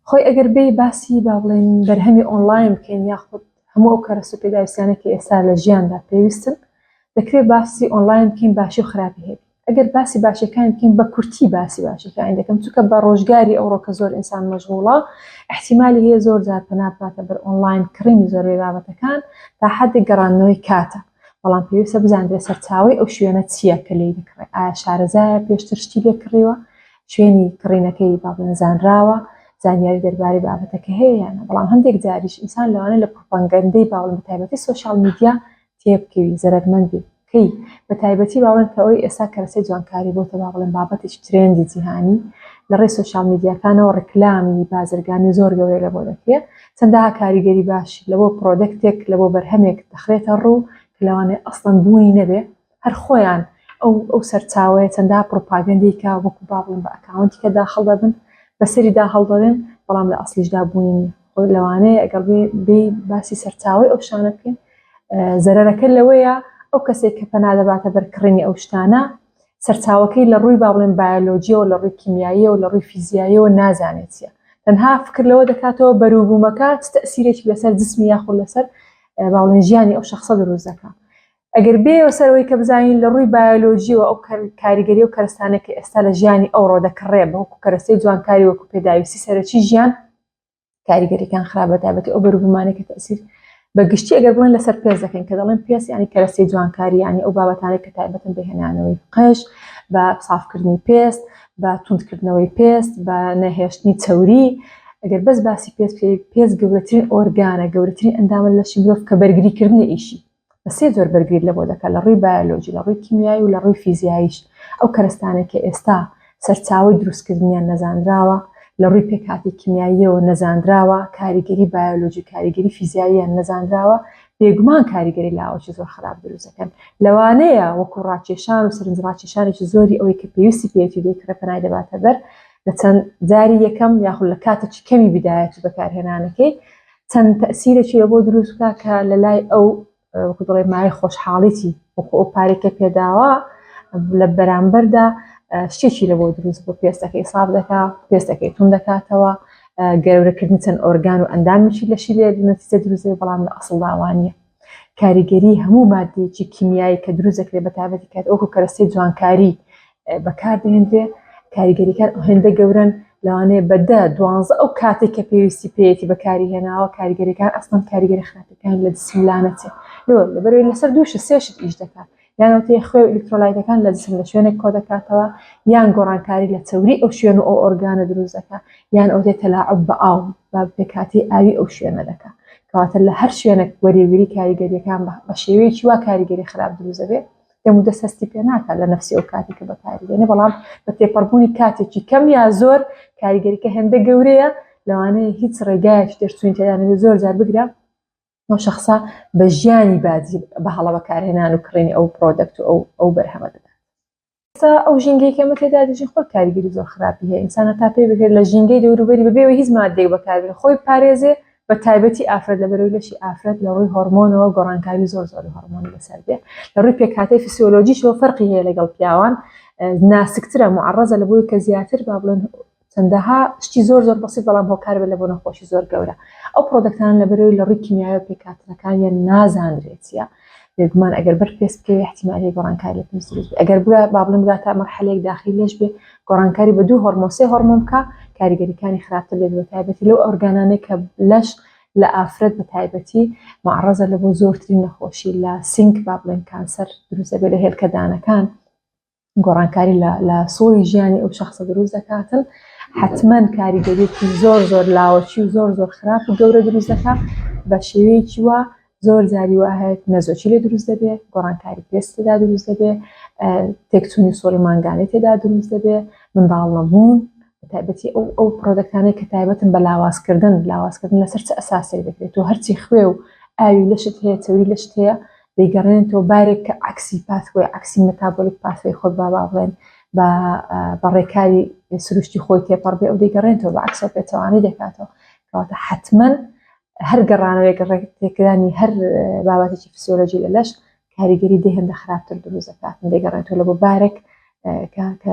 خۆی ئەگەر بێ باسی با بڵێن بەرهەمی ئۆنلاین بکەین یاخود هەموو ئەو کەرەس و پێداویستیانێکی ئێستا لە ژیاندا پێویستن دەکرێت باسی ئۆنلاین بکەین باشی و خراپی هەیە ئەگەر باسی باشەکان بکەین بە کورتی باسی باشەکان دەکەم چونکە بە ڕۆژگاری ئەوڕۆکە زۆر ئینسان مەشغوڵە احتیمالی هەیە زۆر جار پەنا بکاتە بەر ئۆنلاین کڕینی زۆربەی بابەتەکان تا حدێک گەڕانەوەی کاتە بەڵام پێویستە بزانرێت سەرچاوی ئەو شوێنە چییە کە لێی دەکڕێت ئایا شارەزایە پێشتر شتی لێ کڕیوە شوێنی کڕینەکەی بابنزانراوە زانیاری دەربارەی بابەتەکە هەیە یانە بەڵام هەندێک جاریش ئینسان لەوانەیە لە پروپاگەندەی باوڵ بەتایبەتی سۆشیال میدیا تێبکەوی زەرمەند بکەی بەتایبەتی باوڵێن کە ئەوەی ئێستا کەرەسەی جوانکاری بۆتە باوڵێن بابەتێکی ترێندی جیهانی لە ڕێی سۆشیال میدیاکانەوە ڕکلامی بازرگانی زۆر گەورەی لە بۆ دەکرێت چەندەها کاریگەری باش لە بۆ پرۆدەکتێک لە بۆ بەرهەمێک دەخرێتە ڕوو کە لەوانەیە ئەسڵەن بوونی نەبێ هەر خۆیان ئەو سەرچاوەیە چەندەها پروپاگەندێکا وەکو باوڵێن بە ئەکاونتی کە داخڵ دەبن بەسەریدا هەڵدەڵێن بەڵام لە ئەسلیشدا بوونی نیە خۆی لەوانەیە ئەگەر بێ باسی سەرچاوی ئەو شانە بکەین زەرەرەکە لەوەیە ئەو کەسێک کە پەنا دەباتە بەرکڕینی ئەو شتانە سەرچاوەکەی لە ڕووی باڵێن بایۆلۆجیەوە لە ڕووی کیمیاییەوە لە ڕووی فیزیاییەوە نازانێت چیە تەنها فکر لەوە دەکاتەوە بەرووبوومەکە تەئسیرێکی لەسەر جسمی یاخود لەسەر باڵێن ژیانی ئەو شەخصە دروست دەکات ئەگەر بێەوە سەرەوەی کە بزانین لە ڕووی بایۆلۆجیەوە ئەو کاریگەری و کەرستانێکی ئێستا لە ژیانی ئەوڕۆ دەکڕێ بەوەکو کەرەستەی جوانکاری وەکو پێداویستی سەرەکی ژیان کاریگەریەکان خراپە تایبەتی ئەو بەرووبوومانێکە تەئسیر بەگشتی ئەگەر بڵێن لەسەر پێز دەکەین کە دەڵێن پێست ینی کەرەستەی جوانکاری ینی ئەو بابەتانێک کە تایبەتن بەهێنانەوەی قەش بە سافکردنی پێست بە توندکردنەوەی پێست بە نەهێشتنی چەوری ئەگەر بەس باسی پێست گەورەترین ئۆرگانە گەورەترین ئەندامە لەشی مرۆڤ کە بەرگریکردنی ئیشی بە سێ زۆر بەرگریت لە بۆ دەکات لە ڕووی بایۆلۆجی لە ڕووی کیمیایی و لە ڕووی فیزیاییش ئەو کەرستانێکە ئێستا سەرچاوی دروستکردنیان نەزانراوە لە ڕووی پێکاتی کیمیاییەوە نەزانراوە کاریگەری بایۆلۆجی کاریگەری فیزیاییان نەزانراوە بێگومان کاریگەری لاوەکی زۆر خراپ دروست دەکەن لەوانەیە وەکو ڕاکێشان و سەرنجڕاکێشانێکی زۆری ئەوەی کە پێویستی پێێتی دەیکرێت پەنای دەباتە بەر لە چەند جاری یەکەم یاخود لە کاتێکی کەمی بدایەتی بەکارهێنانەکەی چەند تەئسیرێکی لە بۆ دروست بکات کە لە لای ئەو وەکو دەڵێ مای خۆشحاڵیتی وەکو ئەو پارێکە پێداوە لە بەرامبەردا شتێکی لە بۆ دروست بۆ پێستەکەی ساف دەکات پێستەکەی تون دەکاتەوە گەورەکردنی چەند ئۆرگان و ئەندامێکی لەشی لێ نەتیجە دروست بەڵام لە ئەسڵ داوانیە کاریگەری هەموو مادەیەکی کیمیایی کە دروست دەکرێت بە تایبەتی کات ئەوکو کەرەستەی جوانکاری بەکاردێنرێ کاریگەریەکان هێندە گەورن لەوانەیە بەدە دوانزە ئەو کاتێک کە پێویستی پێیەتی بەکاری هێناوە کاریگەریەکان ئەسڵەن کاریگەری خراپەکان لە جسم لانەچێت لەبەرەوەی لەسەر دووشە سێشت ئیش دەکات یانەوەی خوێ و ئلکترۆلایتەکان لە جسم لە شوێنێک کۆ دەکاتەوە یان گۆڕانکاری لە چەوری ئەو شوێن و ئەو ئۆرگانە دروست دەکات یان ئەو تەلاعوب بە ئاو با پێکاتی ئاوی ئەو شوێنە دەکات کەواتە لە هەر شوێنێک وەریویری کاریگەریەکان بە شێوەیەکی وا کاریگەری خراپ دروست دەبێت دەمو دەسەستی پێ ناکات لە نەفسی ئەو کاتی کە بەکاری دێنێ بەڵام بە تێپەڕبوونی کاتێکی کەم یا زۆر کاریگەریکە هێندە گەورەیە لەوانەیە هیچ ڕێگایەکی دەرچوین تێدانێت زۆر جار بگرە ئەو شخصا بە ژیانی بادی بە هەڵە بەکارهێنان و کڕینی ئەو پرۆدەکت و ئەو بەرهەمە دەدات ئەو ژینگەی کەمە تێدا دەژین خۆ کاریگەری زۆر خراپی هەیە ئینسانە تا پێی بکرێت لە ژینگەی دەوروبەری بەبێەوە هیچ مادێک بەکاربێت خۆی پارێزێ بە تایبەتی ئافرەت لەبەرەوەی لەشی ئافرەت لە ڕووی هۆرمۆنەوە گۆڕانکاری زۆر هۆرمۆنی بەسەر بێ لە ڕووی پێکهاتەی فسیۆلۆجیشەوە فەرقی هەیە لەگەڵ پیاوان ناسکترە معڕەزە لە بۆی کە زیاتر با بڵێن چەندەها شتی زۆر بەسیط بەڵام هۆکار بێت لە بۆ نەخۆشی زۆر گەورە ئەو پرۆدەکتان لەبەرەوەی لە ڕووی کیمیایی و پێکهاتەکانیان نازانرێتیە بێگومان ئەگەر بەر پێست بکەوێ احتیمالی گۆڕانکاری لە پێست دروست بێت ئەگەر با بڵێن تا مەرحەلەیەک داخلی لێش بێ گۆڕانکاری بە دوو هۆرمۆن سێ هۆرمۆن بکە کاریگەریەکانی خراپتر لێت بە تایبەتی لەو ئۆرگانانەی کە لەش لە ئافرەت بە تایبەتی معڕەزە لە بۆ زۆرترین نەخۆشی لە سینک با بڵێن کانسەر دروست دەبێت لە هێلکەدانەکان گۆڕانکاری لە سۆی ژیانی ئەو شخصە دروست دەکاتن حتمما کاریگەریەکی زۆر لاوەچی و زۆر خراپ و گەورە دروست دەکات بە شێوەیەکی وا زۆر جاری وهەیە نەزۆکی لێ دروست دەبێت گۆڕانکاری پێست تێدا دروست دەبێت تێکچوونی سۆڵی مانگانەی تێدا دروست دەبێت منداڵ نەبوون تایبەتی ئەو پرۆدەکتانەی کە تایبەتن بە لاوازکردن لەسەر چه ئەساسی دەکرێت و هەرچی خوێ و ئاوی لەشت هەیە چەوری لەشت هەیە دەیگەڕێنێتەوە بارێک کە عکسی پاسوی عکسی مەتابۆلیک پاسوی خۆت با بڵێن بە ڕێکاری سروشتی خۆی تێپەڕ بێ ئەو دەیگەڕێنێتەوە بە عکسەوە پێچەوانەی دەکاتەوە کەواتە حتمما هەر گەڕانەوەی تێکدانی هەر بابەتێکی فسیۆلۆجی لە لەش کاریگەری دێ هەندە خراپتر دروست دەکات دەیگەڕێنێتەوە لە بۆ بارێک کە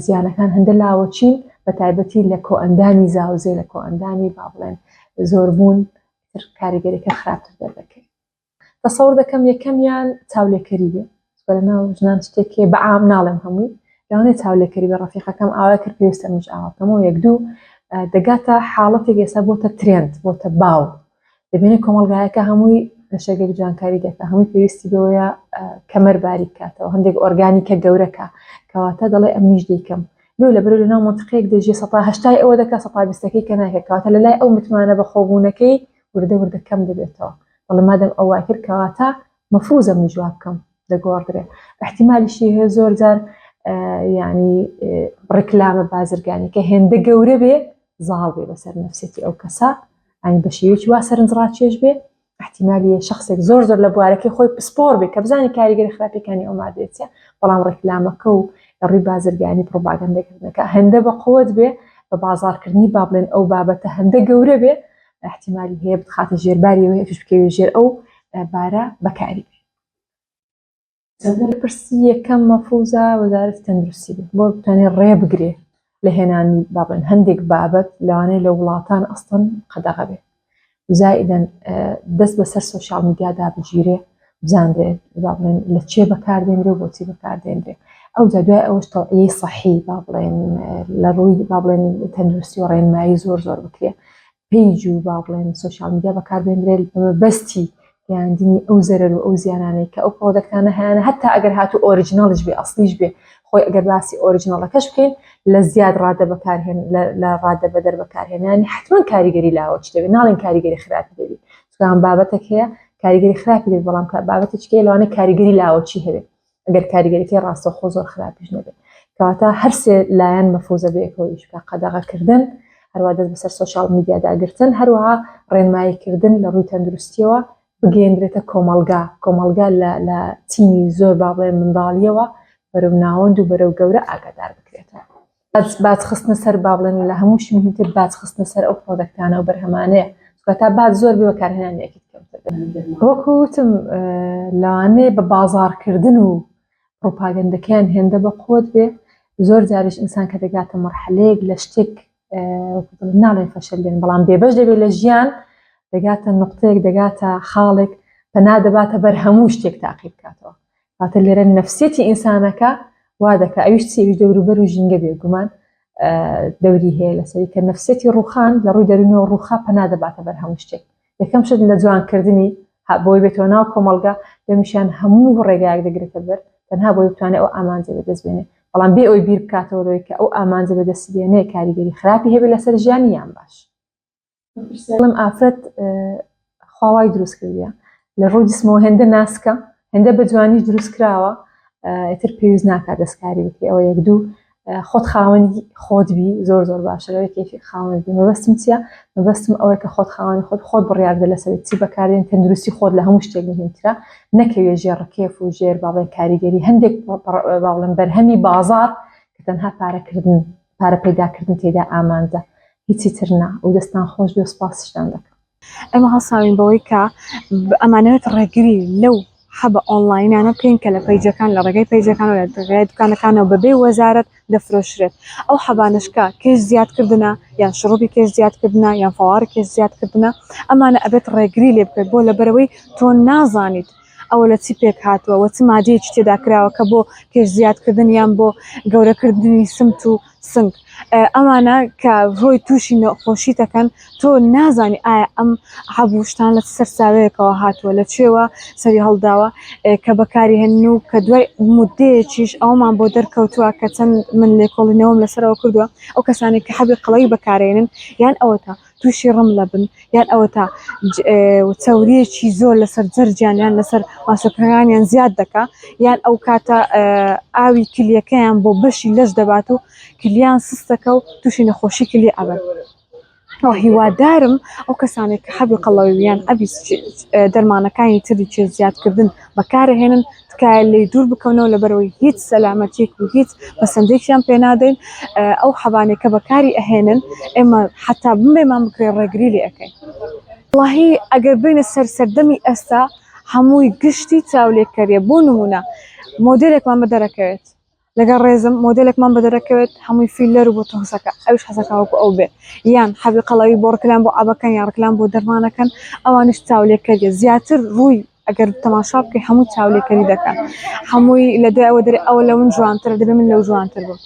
زیانەکان هەندە لاوەچین بە تایبەتی لە کۆئەندامی زاوزێ لە کۆئەندامی با بڵێن زۆربوون کاریگەریەکە خراپتر دەردەکەوێت. تەسەوڕ دەکەم یەکەمیان چاولێکەری بێ بەلەناو ژنان شتێکی بەعام ناڵێم هەمووی لەوانەیە چاولێکەری بە ڕەفیقەکەم ئاوا کرد پێویستە منش ئاواتەمەوە یەک دوو دەگاتە حاڵەتێک ئێستا بۆتە ترێند بۆتە باو دەبێنێت کۆمەڵگایەکە هەمووی لەشەگەر جوانکاری دەکە هەمووی پێویستی بەوەیە کەمەر باری بکاتەوە هەندێک ئۆرگانیکە گەورەکە کەواتە دەڵێ ئەمیش دەیکەم لە بەرەو لەناو منتیقەیەک دەژێ 180 ئەوە دەکات 120ەکەی کە ناکە کەواتە لە لای ئەو متمانە بە خۆبوونەکەی وردە وردە کەم دەبێتەوە بەڵێ مادەم ئەو وای کرد کەواتە مەفروزە من جواب بکەم دەگۆڕدرێ احتیمالیشی هەیە زۆر جار یعنی ڕێکلامە بازرگانی کە هێندە گەورە بێ زاڵ بێ بەسەر نەفسێتی ئەو کەسە ئەنی بە شێوەیەکی وا سەرنجڕاکێش بێ احتیمالی شخصێک زۆر لە بوارەکەی خۆی پسپۆر بێ کە بزانانی کاریگەری خراپەکانی ئەو مادەیەتە بەڵام ڕێکلامەکە و ڕووی بازرگانی پرۆپاگەندەکردنەکە هەندە بە قوت بێ بە بازارکردنی با بڵێن ئەو بابەتە هەندە گەورە بێ احتیمالی هەیە بخاتە ژێرباری توش بکەوێ ژێر ئەو بارە بەکاری بێ. پرسی یەکەم مەفروزە وەزارەتی تەندروستی بێ بۆ بتوانێت ڕێ بگرێ لە هێنانی با بڵێن هەندێک بابەت لەوانەیە لە وڵاتان ئەستن قەدەغە بێ زائیدەن دەست بەسەر سۆشیال میدیادا بگیرێ بزانرێت با بڵێن لە چێ بەکاردێنرێ و بۆچی بەکاردێنرێ ئەو جا دوای ئەوەش تەوعیەی سەحی با بڵێن لە ڕووی با بڵێن تەندروستی و ڕێنمایی زۆر بکرێ پیج و با بڵێن سۆشیال میدیا بەکاربێنرێت بەستی یاندنی ئەو زەرەر و ئەو زیانانەی کە ئەو پرۆدەکتانە هەیەە هەتا ئەگەر هاتو ئۆریجیناڵش بێ ئەسلیش بێ خۆی ئەگەر باسی ئۆریجیناڵەکەش بکەین لە زیاد ڕادە بەکارهێن لە ڕادە بەدەر بەکارهێنانی حتمما کاریگەری لاوەچ دەبێت ناڵێن کاریگەری خراپی دەبێت چکان بابەتێک هەیە کاریگەری خراپی دەبێت بەڵام بابەتێکێ لەوانەیە کاریگەری لاوەچی هەبێت ئەگەر کاریگەریەکەی ڕاستەوخۆ زۆر خراپیش نەبێت کەواتە هەر سێ لایەن مەفروزە بێتەوە ئیش بکە قەدەغەکردن هەروە دەست بەسەر سۆشیال میدیاداگرتن هەروەها ڕێنماییکردن لە ڕووی تەندروستیەوە بگەیەندرێتە کۆمەلگا لە تیمی زۆر با بڵێن منداڵیەوە بەرەو ناوەند و بەرەو گەورە ئاگادار بکرێتەوە باجخستنە سەر با بڵێن لە هەمووشی مهمتر باجخستنە سەر ئەو پرۆدەکتانە و بەرهەمانەیە تا باج زۆر بێ بەکارهێنانیەکی وەکو وتم لەوانەیە بە بازاڕکردن و پرۆپاگەندەکەیان هێندە بە قوت بێ زۆر جاریش ئینسان کە دەگاتە مەرحەلەیەک لە شتێک ناڵێن فەشەلێن بەڵام بێبەش دەبێت لە ژیان دەگاتە نقطەیەک دەگاتە خاڵێک پەنا دەباتە بەر هەموو شتێک تاقی بکاتەوە کاتە لێرە نەفسێتی ئینسانەکە وا دەکە ئەویش چێویش دەوروبەر و ژینگە بێگومان دەوری هەیە لەسەری کە نەفسێتی ڕووخان لە ڕووی دەرونەوە ڕووخا پەنا دەباتە بەر هەموو شتێک یەکەم شت لە جوانکردنی بۆی بێتەوە ناو کۆمەڵگا دەمیشان هەموو ڕێگایەک دەگرێتە بەر تەنها بۆی بتوانێت ئەو ئامانجە بەدەست بێنێ بەڵام بێ ئەوی بیر بکاتەوەی کە ئەو ئامانجە بەدەست بێنێ کاریگەری خراپی هەبێت لەسەر ژیانی یان باش بڵێم ئافرەت خواوای دروست کردیە لە ڕووی جسمەوە هێندە ناسکە هێندە بە جوانی دروست کراوە ئیتر پێویست ناکات دەستکاری بکەی ئەوە یەک دوو خۆت خاوەنی خۆتبی زۆر باشەوەی کێفی خاوەنی مەبەستم چییە مەبەستم ئەوەی کە خۆت خاوەنی خۆت بڕیاردە لەسەر چی بەکاردێن تەندروستی خۆت لە هەموو شتێک مهمترە نەکەوێ ژێر ڕکێف و ژێر باڵێن کاریگەری هەندێک باڵێن بەرهەمی بازار کە تەنها پارە پەیداکردن تێدا ئامانجە هیچی ترنا و دەستان خۆش بێ و سپاسیشتان دەکەم ئەمە هەڵساوین بەوەی کە ئەمانەوێت ڕێگری لەو حەبە ئۆنلاینانە بکەین کە لە پیجەکان لە ڕێگەی پیجەکان و لە ڕێگای دوکانەکانەوە بەبێ وەزارەت دەفرۆشرێت ئەو حەبانشکە کێش زیادکردنە یان شڕوبی کێش زیادکردنە یان فەواری کێش زیادکردنە ئەمانە ئەبێت ڕێگری لێ بکرێت بۆ لەبەرەوەی تۆ نازانیت ئەوە لە چی پێک هاتووە وە چ مادەیەکی تێدا کراوە کە بۆ کێش زیادکردن یان بۆ گەورەکردنی سمت و سنگ ئەمانە کە ڕۆی تووشی نەخۆشی دەکەن تۆ نازانی ئایا ئەم هەبووشتان لە سەرساوەیەکەوە هاتووە لە کوێوە سەری هەڵداوە کە بەکاری هێن و کە دوای مودەیەکیش ئەومان بۆ دەرکەوتووە کە چەند من لێکۆڵینەوەم لەسەرەوە کردووە ئەو کەسانی کە حەبی قەڵەوی بەکارێنن یان ئەوە تا تووشی ڕم لە بن یان ئەوە تا چاوریەکی زۆر لەسەر جەرجیان یان لەسەر ماسۆکەکانیان زیاد دەکا یان ئەو کاتە ئاوی کلیەکەیان بۆ بەشی لەش دەبات و کلیان سستەکە و تووشی نەخۆشی کلی ئەبن هیوادارم ئەو کەسانێک کە حەبی قەڵەوییان ئەبی دەرمانەکانی تری چێ زیادکردن بەکارهێنن تکایە لێ دوور بکەونەوە لەبەرەوەی هیچ سەلامەتیەک و هیچ پەسەندێکیان پێ نادەین ئەو حەبانێک کە بەکاری ئەهێنن ئێمە حتا بمبێمان بکرێ ڕێگری لێ ئەەکەین وڵاهی ئەگەر بینە سەردەمی ئێستا هەمووی گشتی چاولێکەریە بۆ نمونە مۆدێلێکمان بەدەرەکەوێت لەگەڵ ڕێزم مۆدلێکمان بەدەرەکەوێت هەمووی فیلەر و بۆ تۆسەکە ئەوش حەزەکەوەکو ئەو بێ یان حەبی قەڵەوی بۆ ڕکلان بۆ ئابەکەن یا ڕکلان بۆ دەرمانەکەن ئەوانش چاولێکەریە زیاتر ڕووی ئەگەر تەماشا بکەی هەموو چاولێکەری دەکەن هەمووی لە دوای ئەوە دەرێ ئەوە لە من جوانترە دەبێ من لەو جوانتر بم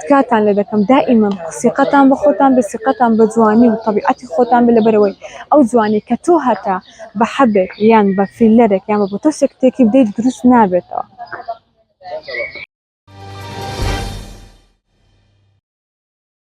تکاتان لێ دەکەم دائیمەن سیقەتان بە خۆتان بە سیقەتان بە جوانی و طبیعەتی خۆتان بێ لەبەرەوەی ئەو جوانی کە تۆ هەتا بە حەبێک یان بە فیلەرێک یان بە بۆتۆسێک تێکی بدەیت دروست نابێتەوە.